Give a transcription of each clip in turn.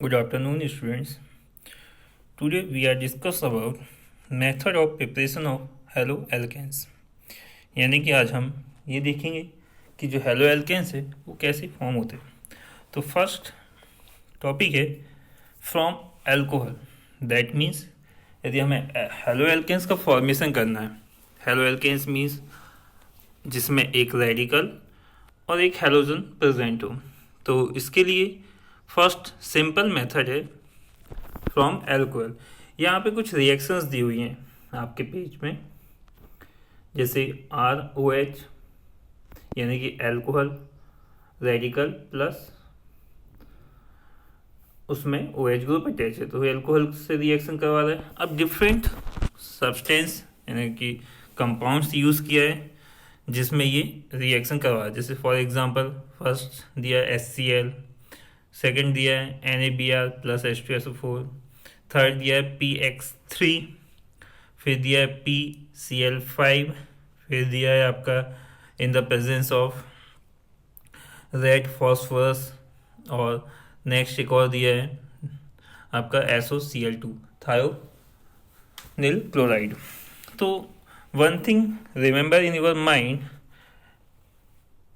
Good afternoon, students. Today we are discuss about method of preparation of haloalkanes. यानी कि आज हम ये देखेंगे कि जो हेलो एल्केन्स है वो कैसे फॉर्म होते हैं। तो फर्स्ट टॉपिक है फ्रॉम एल्कोहल। दैट मीन्स यदि हमें हेलो एल्केन्स का फॉर्मेशन करना है, हेलो एल्केन्स मीन्स जिसमें एक रेडिकल और एक हेलोजन प्रेजेंट हो, तो इसके लिए फर्स्ट सिंपल मेथड है फ्रॉम एल्कोहल। यहाँ पे कुछ रिएक्शंस दी हुई हैं आपके पेज में, जैसे ROH यानी कि एल्कोहल रेडिकल प्लस उसमें OH ग्रुप अटैच है, तो एल्कोहल से रिएक्शन करवा रहा है। अब डिफरेंट सब्सटेंस यानी कि कंपाउंड्स यूज़ किया है जिसमें ये रिएक्शन करवा है। जैसे फॉर एग्जांपल फर्स्ट दिया है HCl, सेकेंड दिया है NaBr प्लस H2SO4, थर्ड दिया है PX3, फिर दिया है PCl5, फिर दिया है आपका इन the presence of red phosphorus, और नेक्स्ट एक और दिया है आपका SOCl2 थायोनिल क्लोराइड। तो one thing remember in your mind,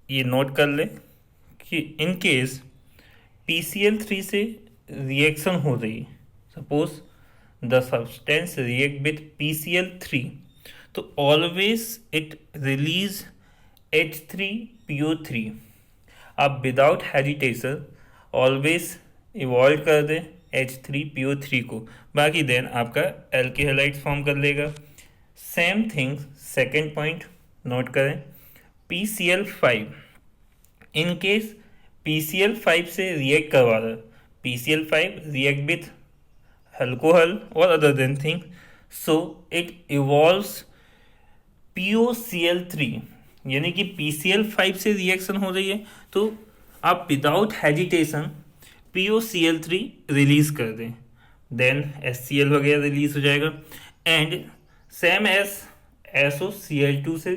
ये नोट कर ले कि इन केस PCl3 से रिएक्शन हो रही, suppose the substance react with PCl3, तो ऑलवेज इट रिलीज H3PO3। आप विदाउट हेजिटेशन ऑलवेज इवॉल्व कर दें H3PO3 को, बाकी देन आपका एल्केहाइड फॉर्म कर लेगा। Same thing second point note करें, PCl5 इन केस PCl5 से रिएक्ट करवा रहा है, PCl5 रिएक्ट विथ अल्कोहल और other than thing, so it evolves POCl3, यानी कि PCl5 से रिएक्शन हो रही है तो आप विदाउट हेजिटेशन POCl3 रिलीज कर दें, देन HCl वगैरह रिलीज हो जाएगा। एंड सेम एज SOCl2 से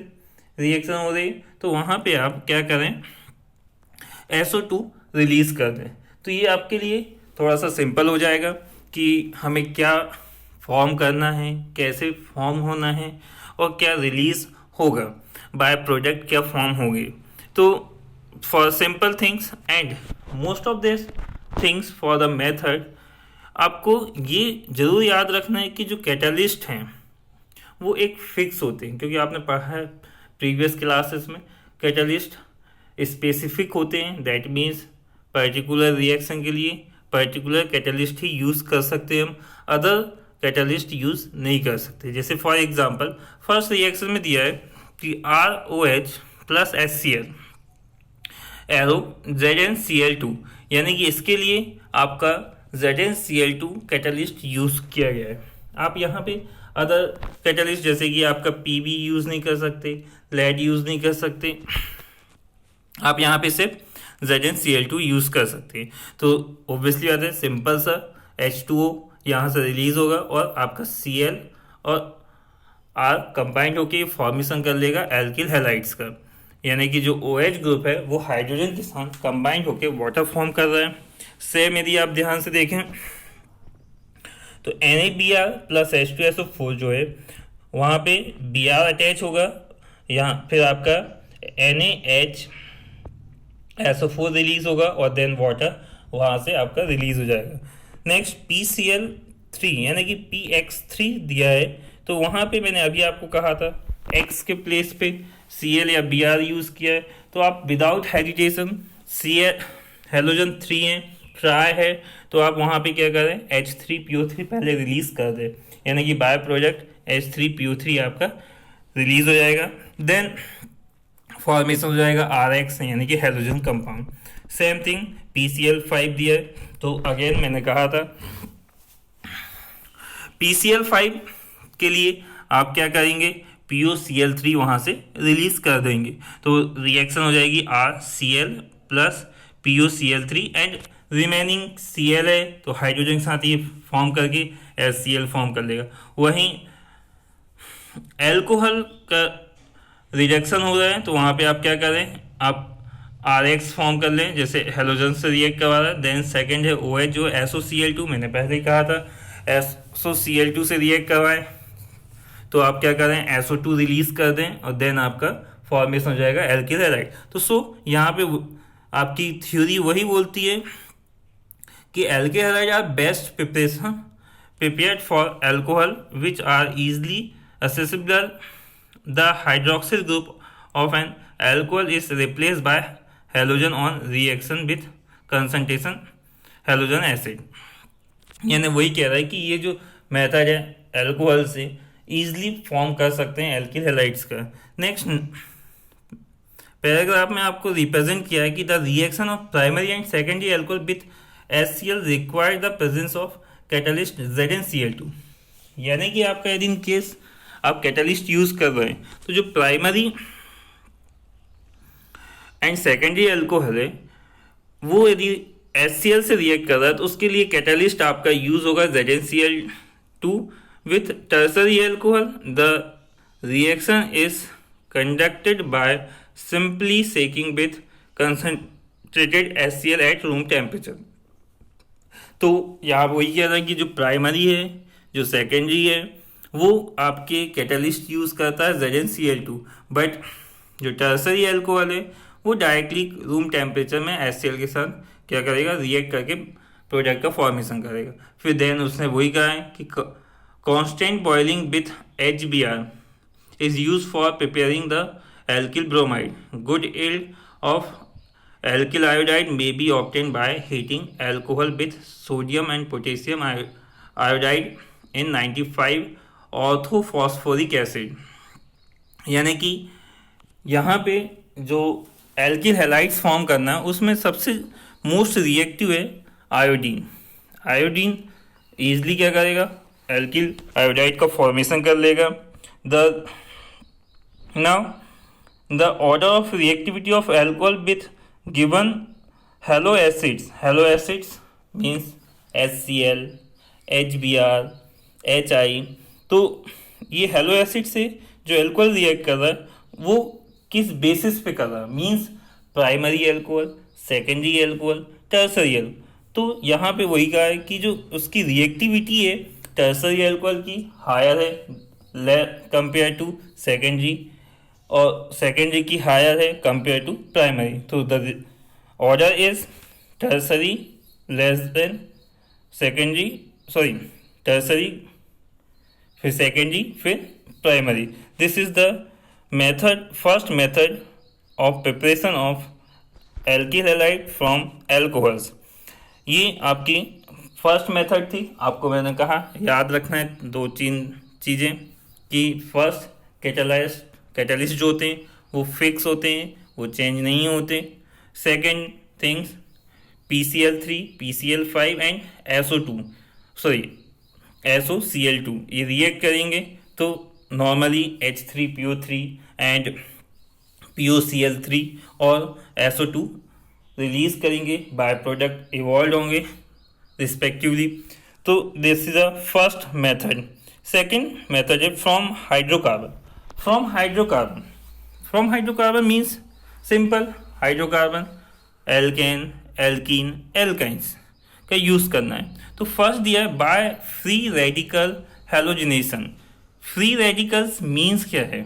रिएक्शन हो रही तो वहाँ पे आप क्या करें, SO2 रिलीज कर दें। तो ये आपके लिए थोड़ा सा सिंपल हो जाएगा कि हमें क्या फॉर्म करना है, कैसे फॉर्म होना है और क्या रिलीज होगा, बाय प्रोडक्ट क्या फॉर्म होगी। तो for simple things and most of this things for the method, आपको ये जरूर याद रखना है कि जो कैटलिस्ट हैं वो एक फिक्स होते हैं, क्योंकि आपने पढ़ा है प्रीवियस क्लासेस में कैटलिस्ट स्पेसिफिक होते हैं। दैट मीन्स पर्टिकुलर रिएक्शन के लिए पर्टिकुलर कैटलिस्ट ही यूज़ कर सकते हैं हम, अदर कैटलिस्ट यूज़ नहीं कर सकते। जैसे फॉर एग्जांपल फर्स्ट रिएक्शन में दिया है कि ROH plus HCl arrow ZnCl2, यानी कि इसके लिए आपका ZnCl2 कैटलिस्ट यूज़ किया गया है। आप यहाँ पे अदर कैटलिस्ट जैसे कि आपका PB यूज़ नहीं कर सकते, लेड यूज़ नहीं कर सकते, आप यहाँ पे सिर्फ ZnCl2 यूज़ कर सकते हैं। तो ऑब्वियसली बात है, सिंपल सा H2O यहाँ से रिलीज होगा और आपका Cl और R कंबाइंड होके फॉर्मेशन कर लेगा एल्किल हैलाइड्स का, यानी कि जो OH ग्रुप है वो हाइड्रोजन के साथ कंबाइंड होके वाटर फॉर्म कर रहा है। सेम यदि आप ध्यान से देखें तो NaBr प्लस H2SO4 जो है वहाँ पे Br अटैच होगा, यहाँ फिर आपका NaHSO4 रिलीज होगा और देन वाटर वहाँ से आपका रिलीज हो जाएगा। नेक्स्ट PCl3 यानी कि PX3 दिया है, तो वहाँ पे मैंने अभी आपको कहा था X के प्लेस पे Cl या Br यूज़ किया है, तो आप विदाउट हेजिटेशन Cl हेलोजन 3 है, ट्राई है, तो आप वहाँ पे क्या करें H3PO3 पहले रिलीज कर दें, यानी कि बाय प्रोडक्ट H3PO3 आपका रिलीज हो जाएगा। देन फॉर्मेशन हो जाएगा RX यानी कि halogen compound. Same thing PCl5 दिया है, तो अगेन मैंने कहा था PCl5 के लिए आप क्या करेंगे, POCl3 वहाँ से रिलीज कर देंगे, तो रिएक्शन हो जाएगी RCl plus POCl3 and remaining Cl है तो हाइड्रोजन के साथ ये फॉर्म करके HCl फॉर्म कर लेगा। वहीं एल्कोहल का रिडक्शन हो रहा है तो वहाँ पे आप क्या करें, आप RX फॉर्म कर लें, जैसे हेलोजन से रिएक्ट करवा रहा है। देन सेकेंड है OH जो SOCl2, मैंने पहले ही कहा था SOCl2 से रिएक्ट करवाएं, तो आप क्या करें SO2 रिलीज कर दें और देन आपका फॉर्मेशन हो जाएगा एल्किल हैलाइड। तो यहाँ पे आपकी थ्योरी वही बोलती है कि alkyl halide are best prepared for alcohol which are easily accessible. The hydroxyl group of an alcohol is replaced by halogen on reaction with concentration halogen acid। यानी वही कह रहा है कि ये जो मेथड है अल्कोहल से इजीली फॉर्म कर सकते हैं एल्किल हैलाइड्स का। नेक्स्ट पैराग्राफ में आपको रिप्रेजेंट किया है कि the reaction of primary and secondary alcohol with HCl require the presence of catalyst ZnCl2। यानी कि आपका यदि इन केस आप कैटलिस्ट यूज कर रहे हैं तो जो प्राइमरी एंड सेकेंडरी अल्कोहल है वो यदि HCl से रिएक्ट कर रहा है तो उसके लिए कैटलिस्ट आपका यूज होगा ZnCl2 with tertiary alcohol. The reaction is conducted by simply shaking with concentrated HCl at room temperature. तो यहाँ वही कह रहा है कि जो प्राइमरी है जो सेकेंडरी है वो आपके कैटलिस्ट यूज करता है ZnCl2, बट जो टर्सरी अल्कोहल है वो डायरेक्टली रूम टेम्परेचर में HCl के साथ क्या करेगा रिएक्ट करके प्रोडक्ट का फॉर्मेशन करेगा। फिर देन उसने वही कहा है कि constant boiling with HBr is use for preparing the alkyl bromide. Good yield of alkyl iodide may be obtained by heating alcohol with sodium and potassium iodide in 95 orthophosphoric acid। यानी कि यहाँ पे जो एल्किल हैलाइड्स फॉर्म करना है उसमें सबसे most reactive है आयोडीन। आयोडीन ईजिली क्या करेगा एल्किल आयोडाइड का फॉर्मेशन कर लेगा। Now the order of reactivity of alcohol with given hello acids means HCl, HBr, HI। तो ये हेलो एसिड से जो एल्कोहल रिएक्ट कर रहा है वो किस बेसिस पे कर रहा है, means primary alcohol, secondary alcohol, tertiary alcohol. तो यहाँ पे वही कहा है कि जो उसकी रिएक्टिविटी है टर्सरी एल्कोहल की हायर है कंपेयर टू सेकेंडरी, और सेकेंडरी की हायर है कंपेयर टू प्राइमरी। तो the order is tertiary less than secondary, sorry tertiary फिर सेकेंडरी फिर primary. This is the method, first method of preparation of alkyl halide from alcohols. ये आपकी first method थी। आपको मैंने कहा याद रखना है दो तीन चीज़ें कि फर्स्ट कैटलिस्ट जो होते हैं वो फिक्स होते हैं, वो चेंज नहीं होते। Second things PCl3, PCl5 and SOCl2 ये रिएक्ट करेंगे तो नॉर्मली H3PO3 एंड POCl3 और SO2 रिलीज करेंगे, बाय प्रोडक्ट इवॉल्व होंगे रिस्पेक्टिवली। तो this is a first method. Second method है from hydrocarbon. From hydrocarbon means simple hydrocarbon, alkane, alkene, alkynes का use करना है। तो फर्स्ट दिया है by free radical halogenation. Free radicals means क्या है?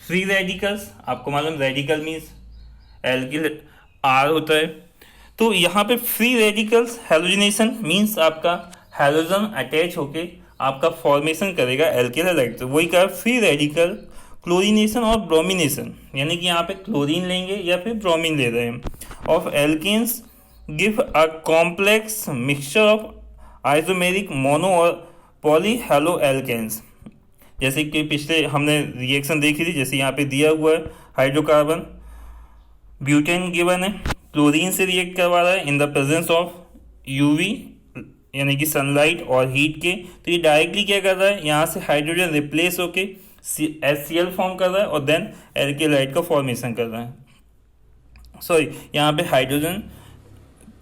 फ्री रेडिकल्स आपको मालूम, रेडिकल मीन्स एल्किल R होता है। तो यहाँ पे फ्री रेडिकल्स हैलोजिनेशन मीन्स आपका हैलोजन अटैच होके आपका फॉर्मेशन करेगा एल्किल हैलाइड। तो वही कहा फ्री रेडिकल क्लोरीनेशन और ब्रोमिनेशन, यानी कि यहाँ पे क्लोरीन लेंगे या फिर ब्रोमीन ले रहे हैं। Of alkanes give a complex mixture of isomeric mono और पॉली हैलो एल्केन्स। जैसे कि पिछले हमने रिएक्शन देखी थी, जैसे यहाँ पे दिया हुआ है हाइड्रोकार्बन ब्यूटेन गिवन है, क्लोरीन से रिएक्ट करवा रहा है इन द प्रेजेंस ऑफ यूवी यानी कि सनलाइट और हीट के। तो ये डायरेक्टली क्या कर रहा है, यहाँ से हाइड्रोजन रिप्लेस होके HCl फॉर्म कर रहा है और देन एल्केलाइड का फॉर्मेशन कर रहा है। सॉरी, यहाँ पे हाइड्रोजन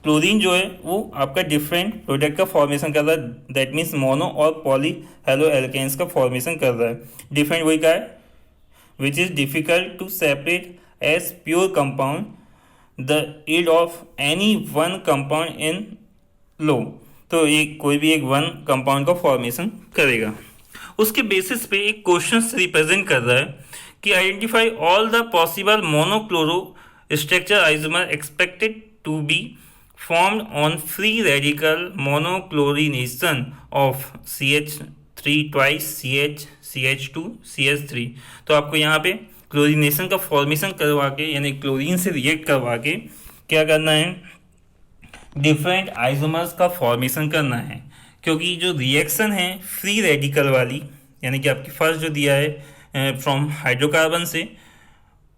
क्लोरीन जो है वो आपका डिफरेंट प्रोडक्ट का फॉर्मेशन कर रहा है, दैट मीन्स मोनो और पॉली हेलो एल्केन्स का फॉर्मेशन कर रहा है। डिफरेंट वही का है which is difficult to separate as pure compound the yield of any one compound in low, तो ये कोई भी एक वन कंपाउंड का फॉर्मेशन करेगा। उसके बेसिस पे एक क्वेश्चन रिप्रेजेंट कर रहा है कि identify all the possible monochloro structure isomer expected to be formed on free radical monochlorination of CH3 twice CH CH2 CH3। तो आपको यहाँ पे क्लोरीनेशन का फॉर्मेशन करवा के यानी क्लोरीन से रिएक्ट करवा के क्या करना है, डिफरेंट आइसोमर्स का फॉर्मेशन करना है। क्योंकि जो रिएक्शन है फ्री रेडिकल वाली, यानी कि आपकी फर्स्ट जो दिया है फ्रॉम हाइड्रोकार्बन से,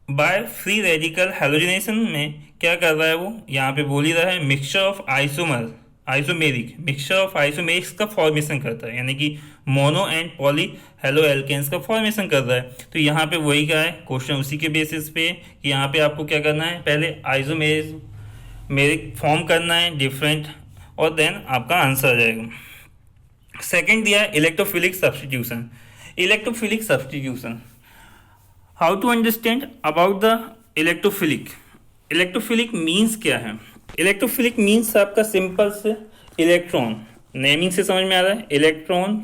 बाय फ्री रेडिकल हेलोजिनेशन में क्या कर रहा है वो, यहाँ पे बोल ही रहा है mixture of isomer isomeric mixture of isomerics का फॉर्मेशन करता है, यानी कि mono and poly halo alkanes का फॉर्मेशन कर रहा है। तो यहाँ पे वही क्या है क्वेश्चन उसी के बेसिस पे कि यहाँ पे आपको क्या करना है, पहले आइसोमेरिक फॉर्म करना है डिफरेंट, और देन आपका आंसर आ जाएगा। सेकेंड दिया है electrophilic substitution. Electrophilic substitution, how to understand about the electrophilic. Electrophilic means क्या है? इलेक्ट्रोफिलिक मीन्स आपका सिंपल से इलेक्ट्रॉन, नेमिंग से समझ में आ रहा है। इलेक्ट्रॉन,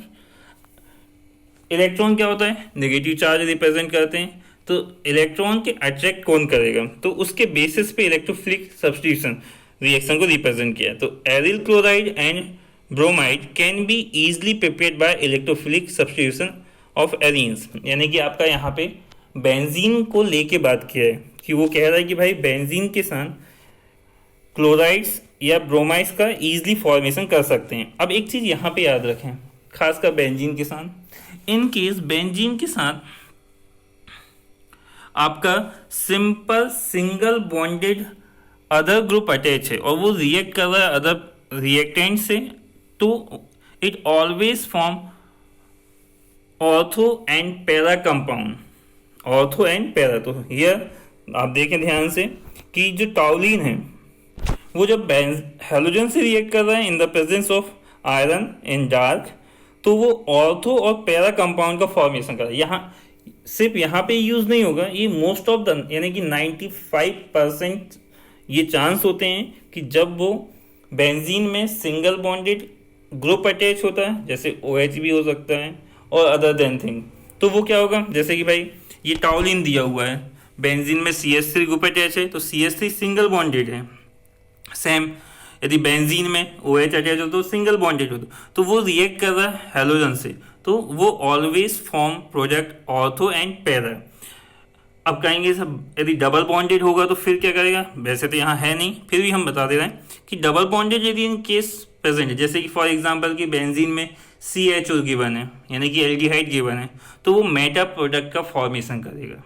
इलेक्ट्रॉन क्या होता है, नेगेटिव चार्ज रिप्रेजेंट करते हैं। तो इलेक्ट्रॉन के अट्रैक्ट कौन करेगा, तो उसके बेसिस पे इलेक्ट्रोफिलिक सब्सटीट्यूशन रिएक्शन को रिप्रेजेंट किया। तो aryl chloride and bromide can be easily prepared by electrophilic substitution of arenes, यानी कि आपका यहाँ पे बेंजीन को लेके बात किया है कि वो कह रहा है कि भाई बेंजीन के साथ क्लोराइड्स या ब्रोमाइड्स का इजीली फॉर्मेशन कर सकते हैं। अब एक चीज़ यहाँ पे याद रखें, खासकर बेंजीन के साथ, इन केस बेंजीन के साथ आपका simple single bonded other group attach है और वो रिएक्ट कर रहा है अदर रिएक्टेंट से, तो it always form ortho and para compound. Ortho and para, तो हियर आप देखें ध्यान से कि जो टॉलिन है वो जब हेलोजन से रिएक्ट कर रहा है इन the presence of iron in dark, तो वो ऑर्थो और पैरा कंपाउंड का फॉर्मेशन कर रहा है। यहाँ सिर्फ यहाँ पे यूज नहीं होगा, ये मोस्ट ऑफ द यानी कि 95% ये चांस होते हैं कि जब वो बेंजीन में सिंगल बॉन्डेड ग्रुप अटैच होता है, जैसे OH भी हो सकता है और अदर देन थिंग, तो वो क्या होगा, जैसे कि भाई ये टॉलिन दिया हुआ है, बेंजीन में CH3 ग्रुप अटैच है तो CH3 सिंगल बॉन्डेड है। सेम यदि बेंजीन में OH अटैच हो तो सिंगल बॉन्डेड हो, तो वो रिएक्ट कर रहा है हेलोजन से, तो वो always form product ortho and para. अब कहेंगे सब यदि डबल बॉन्डेड होगा तो फिर क्या करेगा, वैसे तो यहाँ है नहीं, फिर भी हम बता दे रहे हैं कि डबल बॉन्डेड यदि इन केस प्रेजेंट है, जैसे कि फॉर एग्जांपल कि बेंजीन में CHO गिवन है यानी कि एल्डिहाइड गिवन है, तो वो मेटा प्रोडक्ट का फॉर्मेशन करेगा,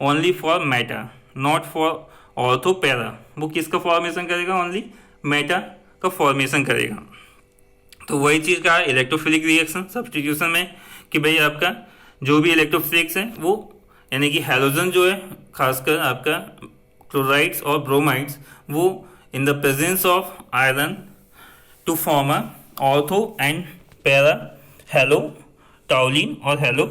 only for Meta, not for ortho para. वो किसका फॉर्मेशन करेगा, ओनली मेटा का फॉर्मेशन करेगा। तो वही चीज़ का इलेक्ट्रोफिलिक रिएक्शन सब्सटीट्यूशन में कि भाई आपका जो भी इलेक्ट्रोफिलिक्स है वो यानी कि हैलोजन जो है खासकर आपका क्लोराइड्स और ब्रोमाइड्स, वो in the presence of iron to form a ortho and para halo toluene और हेलो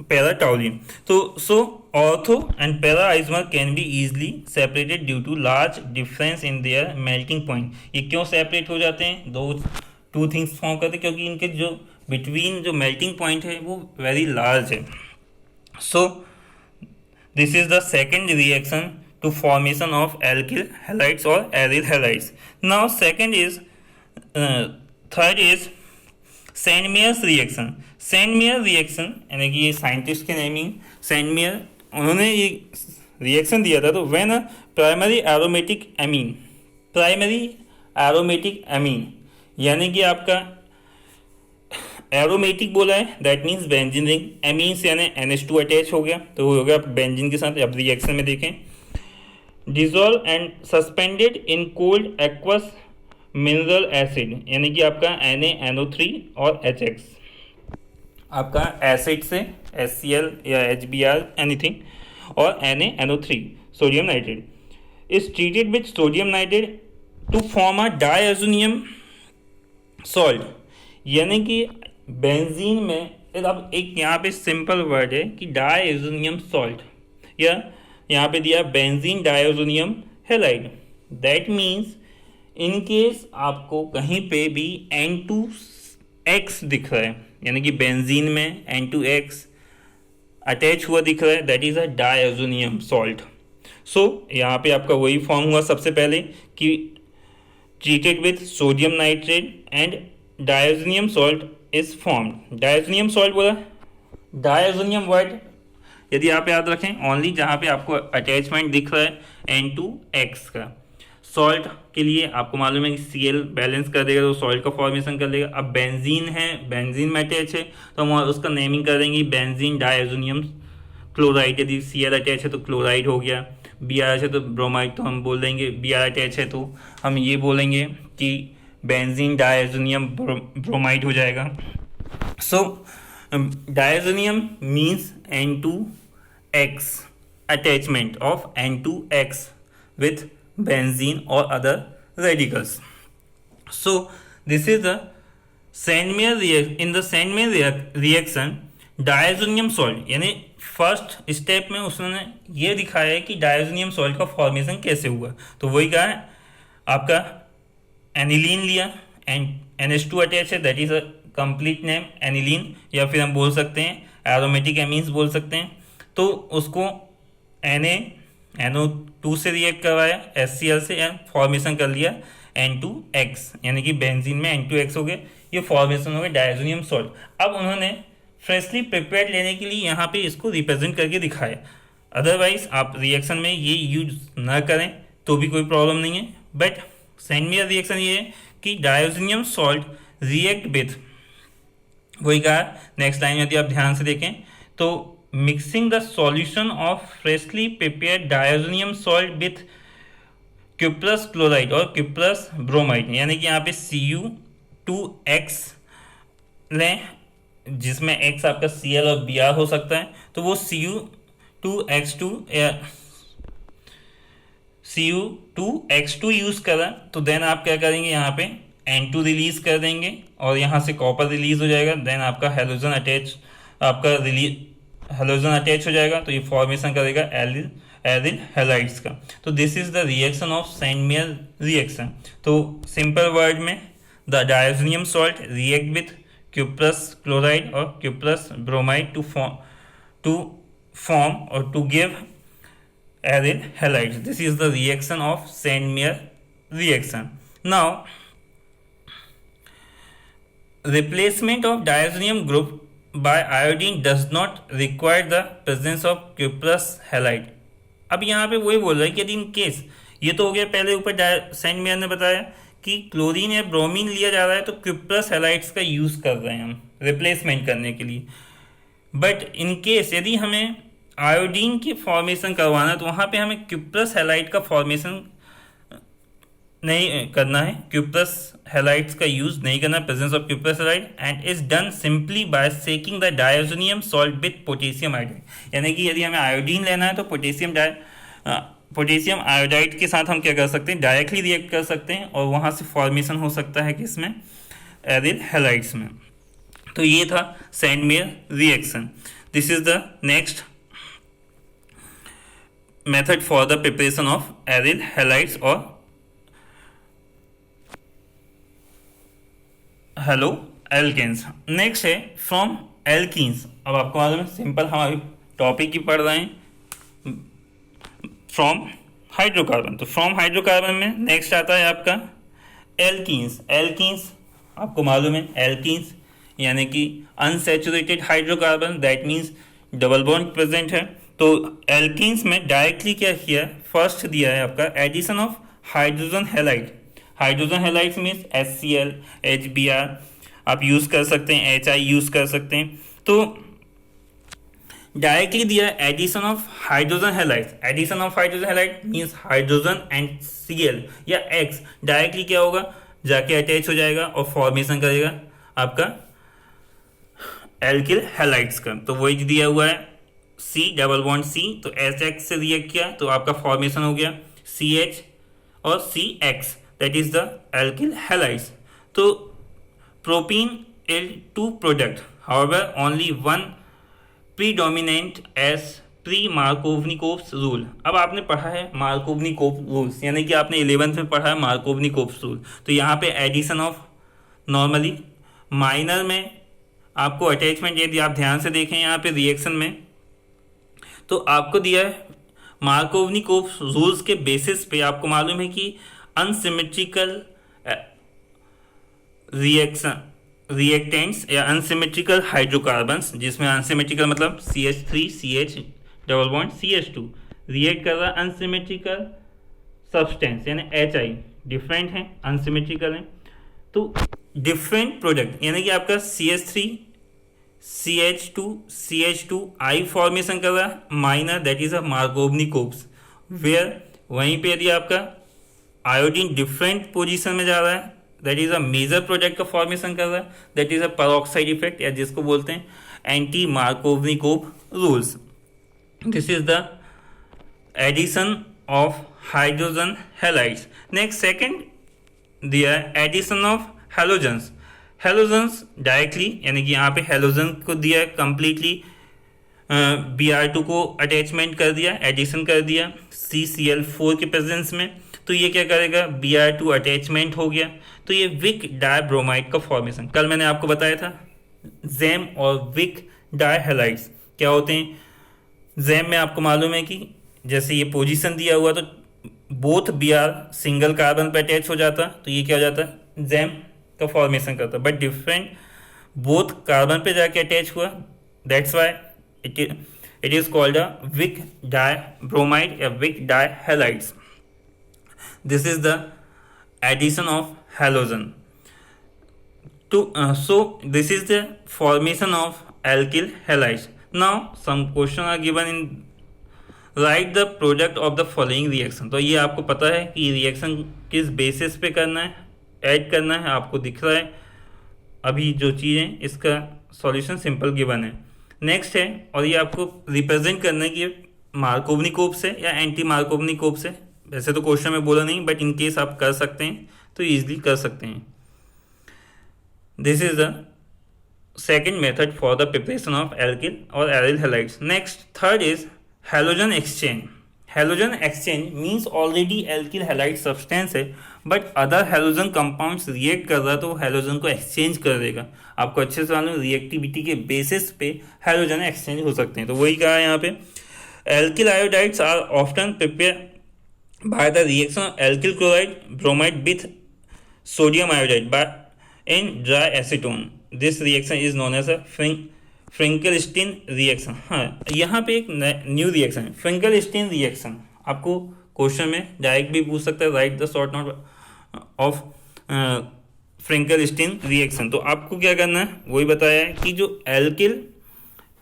पैरा टाउलिन। तो so ortho and para isomer can be easily separated due to large difference in their melting point. ये क्यों separate हो जाते हैं, two things form करते हैं, क्योंकि इनके जो बिटवीन जो मेल्टिंग पॉइंट है वो वेरी लार्ज है। So this is the second reaction to formation of alkyl halides or aryl halides. Now second is third is Sandmeyer's reaction. Sandmeyer reaction यानी कि ये साइंटिस्ट के नेमिंग सैंडमेयर, उन्होंने ये रिएक्शन दिया था। तो when a primary aromatic amine यानी कि आपका एरोमेटिक बोला है, that means benzene ring, amine से यानी NH2 अटैच हो गया तो हो गया बेंजीन के साथ। अब रिएक्शन में देखें, dissolve and suspended in cold aqueous mineral acid यानी कि आपका NaNO3 और HX, आपका एसिड से HCl या HBr एनीथिंग, और NaNO3 sodium nitrate is treated with sodium nitrate to form a diazonium salt. यानी कि बेंजीन में अब एक यहाँ पे सिंपल वर्ड है कि डायजोनियम सॉल्ट या यहाँ पे दिया benzene diazonium halide. That means in case आपको कहीं पे भी N2X दिख रहा है, यानी कि बेंजीन में N2X अटैच हुआ दिख रहा है, that is a diazonium salt. So यहाँ पे आपका वही फॉर्म हुआ सबसे पहले कि treated with sodium nitrate and diazonium salt is formed. Diazonium salt बोला, डायोजोनियम वर्ड यदि आप याद रखें ओनली जहाँ पे आपको अटैचमेंट दिख रहा है N2X का। सॉल्ट के लिए आपको मालूम है कि Cl बैलेंस कर देगा तो सॉल्ट का फॉर्मेशन कर देगा। अब बेंजीन है, बेंजीन में अटैच है तो हम उसका नेमिंग कर देंगे बेंजीन डायोजोनियम क्लोराइड। यदि Cl अटैच है तो क्लोराइड हो गया, Br है तो ब्रोमाइड, तो हम बोल देंगे Br अटैच है तो हम ये बोलेंगे कि बेंजीन डायोजोनियम ब्रोमाइड हो जाएगा। So diazonium means N2X, attachment of N2X with benzene or other radicals. So this is the Sandmeyer in the Sandmeyer reaction diazonium salt, यानी फर्स्ट स्टेप में उसने ये दिखाया है कि डायोजोनियम सॉल्ट का फॉर्मेशन कैसे हुआ। तो वही कहा है आपका एनिलीन लिया एंड NH2 अटैच है, that is a complete name aniline, या फिर हम बोल सकते हैं एरोमेटिक एमीन्स बोल सकते हैं। तो उसको NO2 से रिएक्ट करवाया HCl से एंड फॉर्मेशन कर लिया N2X, यानी कि बेंजीन में N2X हो गया, ये फॉर्मेशन हो गया डायोजोनियम सॉल्ट। अब उन्होंने फ्रेशली प्रिपेयर्ड लेने के लिए यहाँ पे इसको रिप्रेजेंट करके दिखाया। अदरवाइज आप रिएक्शन में ये यूज ना करें तो भी कोई प्रॉब्लम नहीं है, बट सैंडमेयर रिएक्शन ये है कि डायोजोनियम सॉल्ट रिएक्ट विथ, वही कहा नेक्स्ट लाइन यदि आप ध्यान से देखें तो mixing the solution of freshly prepared diazonium salt with cuprous chloride और क्यूप्रस ब्रोमाइड, यानी कि यहाँ पे Cu2X लें जिसमें X आपका Cl और Br हो सकता है, तो वो Cu2X2 या Cu2X2 यूज करा तो देन आप क्या करेंगे यहाँ पे N2 रिलीज कर देंगे और यहाँ से कॉपर रिलीज हो जाएगा, देन आपका हेलोजन अटैच, आपका हेलोजन अटैच हो जाएगा तो ये फॉर्मेशन करेगा एरिल हैलाइड्स का। तो this is the reaction of Sandmeyer reaction. तो सिंपल वर्ड में the diazonium salt react with cuprous chloride और क्यूप्रस ब्रोमाइड टू फॉर्म और to give aryl halides. This is the reaction of Sandmeyer reaction. Now replacement of diazonium group by iodine does not require the presence of cuprous halide। अब यहाँ पे वही बोल रहा है कि यदि इन केस, ये तो हो गया पहले ऊपर सैंडमेयर ने बताया कि क्लोरीन या ब्रोमीन लिया जा रहा है तो क्यूप्रस हैलाइड्स का यूज कर रहे हैं हम रिप्लेसमेंट करने के लिए। बट इन केस यदि हमें आयोडीन की फॉर्मेशन करवाना है तो वहाँ पे हमें क्यूप्रस हैलाइड का फॉर्मेशन नहीं करना है, क्यूप्रस हैलाइड्स का यूज नहीं करना, presence of cuprous halide, and is done simply by shaking the diazonium salt with potassium iodide. यानी कि यदि हमें आयोडीन लेना है तो पोटेशियम आयोडाइड के साथ हम क्या कर सकते हैं, डायरेक्टली रिएक्ट कर सकते हैं और वहाँ से फॉर्मेशन हो सकता है किसमें, एरिल हैलाइड्स में। तो ये था Sandmeyer reaction. This is the next method for the preparation of aryl halides और हेलो एल्केन्स। नेक्स्ट है फ्रॉम एल्कीन्स। अब आपको मालूम है सिंपल हमारी टॉपिक ही पढ़ रहे हैं फ्रॉम हाइड्रोकार्बन। तो फ्रॉम हाइड्रोकार्बन में नेक्स्ट आता है आपका एल्कीन्स। एल्कीन्स आपको मालूम है एल्कीन्स यानी कि unsaturated hydrocarbon, that means double bond present है। तो एल्कीन्स में डायरेक्टली क्या किया, फर्स्ट दिया है आपका addition of hydrogen halide. Hydrogen halides means HCl, HBr आप यूज कर सकते हैं, HI यूज कर सकते हैं। तो डायरेक्टली दिया addition of hydrogen halide. Addition of hydrogen halide means hydrogen and Cl या X डायरेक्टली क्या होगा, जाके अटैच हो जाएगा और फॉर्मेशन करेगा आपका एल्किल हैलाइड्स का। तो वही दिया हुआ है C डबल बॉन्ड C, तो HX से रिएक्ट किया तो आपका फॉर्मेशन हो गया CH और CX, that is the alkyl halides. So propene yield two product, however only one predominant as per Markovnikov's rule. अब आपने पढ़ा है मार्कोवनिकोव रूल्स, यानी कि आपने 11th में पढ़ा है मार्कोवनिकोव्स रूल। तो यहाँ पे एडिशन ऑफ, नॉर्मली माइनर में आपको अटैचमेंट, यदि आप ध्यान से देखें यहाँ पे रिएक्शन में, तो आपको दिया है मार्कोवनिकोव रूल्स के बेसिस पे आपको मालूम है कि अनसिमेट्रिकल रिएक्शन रिएक्टेंट्स या अनसिमेट्रिकल हाइड्रोकार्बन्स, जिसमें अनसिमेट्रिकल मतलब CH3 CH double bond CH2 react कर रहा है अनसिमेट्रिकल सब्सटेंस यानी HI, डिफरेंट है, अनसिमेट्रिकल है। तो डिफरेंट प्रोडक्ट यानी कि आपका CH3 CH2 CH2I फॉर्मेशन कर रहा है minor, that is a Markovnikov's, where वहीं पे यदि आपका आयोडीन डिफरेंट पोजीशन में जा रहा है, that is a major product का फॉर्मेशन कर रहा है, that is a peroxide effect, या जिसको बोलते हैं anti Markovnikov rules. This is the addition of hydrogen halides. Next second दिया है addition of halogens. Halogens directly, यानी कि यहाँ पे हैलोजन को दिया है कंप्लीटली, Br2 को अटैचमेंट कर दिया, एडिशन कर दिया CCl4 के प्रेजेंस में। तो ये क्या करेगा, Br2 अटैचमेंट हो गया, तो ये विक डायब्रोमाइड का फॉर्मेशन। कल मैंने आपको बताया था जैम और विक डायहैलाइड्स क्या होते हैं। जैम में आपको मालूम है कि जैसे ये पोजीशन दिया हुआ तो बोथ Br सिंगल कार्बन पर अटैच हो जाता, तो ये क्या हो जाता है, जैम का फॉर्मेशन करता, बट डिफरेंट बोथ कार्बन पे जाके अटैच हुआ, that's why it is called a vic dibromide या vic dihalides. This is the addition of halogen to so this is the formation of alkyl halides. Now some question are given in write the product of the following reaction। तो ये आपको पता है कि reaction किस basis पे करना है, ऐड करना है, आपको दिख रहा है अभी जो चीज़ें, इसका सॉल्यूशन सिंपल गिवन है। नेक्स्ट है, और ये आपको रिप्रेजेंट करना है कि मार्कोवनिकोव से या एंटी मार्कोवनिकोव से। वैसे तो क्वेश्चन में बोला नहीं, बट इन केस आप कर सकते हैं तो इजीली कर सकते हैं। This is the second method for the preparation of alkyl और aryl halides. Next third is halogen exchange. Halogen exchange means already alkyl halide substance है, but other halogen compounds react कर रहा है तो हैलोजन को एक्सचेंज कर देगा। आपको अच्छे से मालूम, रिएक्टिविटी के बेसिस पे हैलोजन एक्सचेंज हो सकते हैं। तो वही कहा है यहाँ पे, alkyl iodides are often prepare by the reaction of alkyl chloride bromide with sodium iodide by in dry acetone. This reaction is known as a Finkelstein reaction। हाँ, यहाँ पे एक न्यू रिएक्शन है Finkelstein रिएक्शन। आपको question में direct भी पूछ सकता है, right the short note of Finkelstein reaction. तो आपको क्या करना है, वही बताया है कि जो एल्किल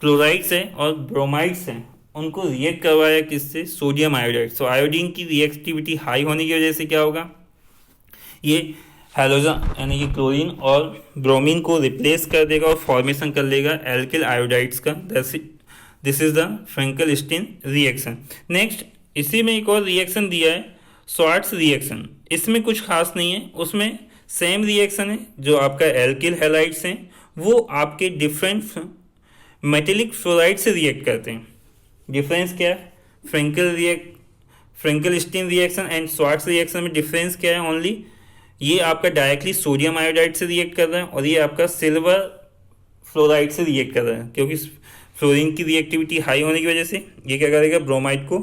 क्लोराइड्स है और ब्रोमाइड्स हैं उनको रिएक्ट करवाया किससे, सोडियम आयोडाइड। सो आयोडीन की रिएक्टिविटी हाई होने की वजह से क्या होगा, ये हैलोजन यानी कि क्लोरीन और ब्रोमीन को रिप्लेस कर देगा और फॉर्मेशन कर लेगा एल्किल आयोडाइड्स का। This is the Finkelstein reaction. Next इसी में एक और रिएक्शन दिया है स्वार्ट्स रिएक्शन। इसमें कुछ खास नहीं है, उसमें सेम रिएक्शन है, जो आपका एल्किल हैलाइड्स हैं वो आपके डिफरेंट मेटेलिक फ्लोराइड से रिएक्ट करते हैं। डिफरेंस क्या है, फ्रेंकलस्टीन रिएक्शन एंड स्वार्ट्स रिएक्शन में डिफरेंस क्या है, ओनली ये आपका डायरेक्टली सोडियम आयोडाइड से रिएक्ट कर रहा है और ये आपका सिल्वर फ्लोराइड से रिएक्ट कर रहा है, क्योंकि फ्लोरीन की रिएक्टिविटी हाई होने की वजह से ये क्या करेगा, ब्रोमाइड को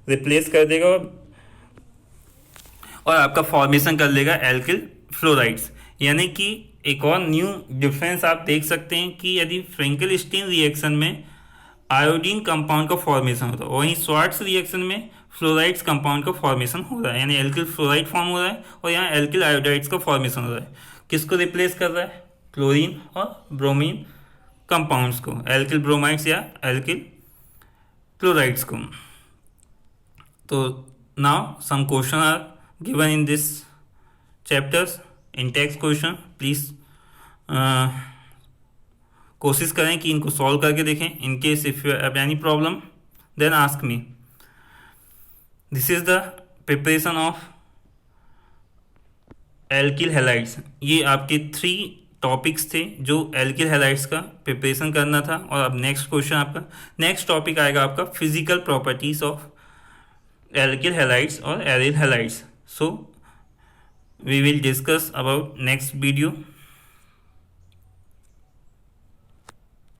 रिप्लेस कर देगा और आपका फॉर्मेशन कर लेगा एल्किल फ्लोराइड्स। यानी कि एक और न्यू डिफरेंस आप देख सकते हैं कि यदि फ्रेंकलस्टीन रिएक्शन में आयोडीन कंपाउंड का फॉर्मेशन होता है, वहीं स्वार्ट्स रिएक्शन में फ्लोराइड्स कंपाउंड का फॉर्मेशन हो रहा है, यानी एल्किल फ्लोराइड फॉर्म हो रहा है और यहाँ एल्किल आयोडाइड्स का फॉर्मेशन हो रहा है। किसको रिप्लेस कर रहा है, क्लोरीन और ब्रोमीन कंपाउंड्स को, एल्किल ब्रोमाइड्स या एल्किल क्लोराइड्स को। तो now some question are given in this chapters in text question. Please कोशिश करें कि इनको सॉल्व करके देखें। In case if you have any problem then ask me. This is the preparation of alkyl halides. ये आपके 3 टॉपिक्स थे जो एल्किल हैलाइड्स का प्रिपरेशन करना था। और अब नेक्स्ट क्वेश्चन आपका, नेक्स्ट टॉपिक आएगा आपका physical properties of alkyl halides और aryl halides. So we will discuss about next video.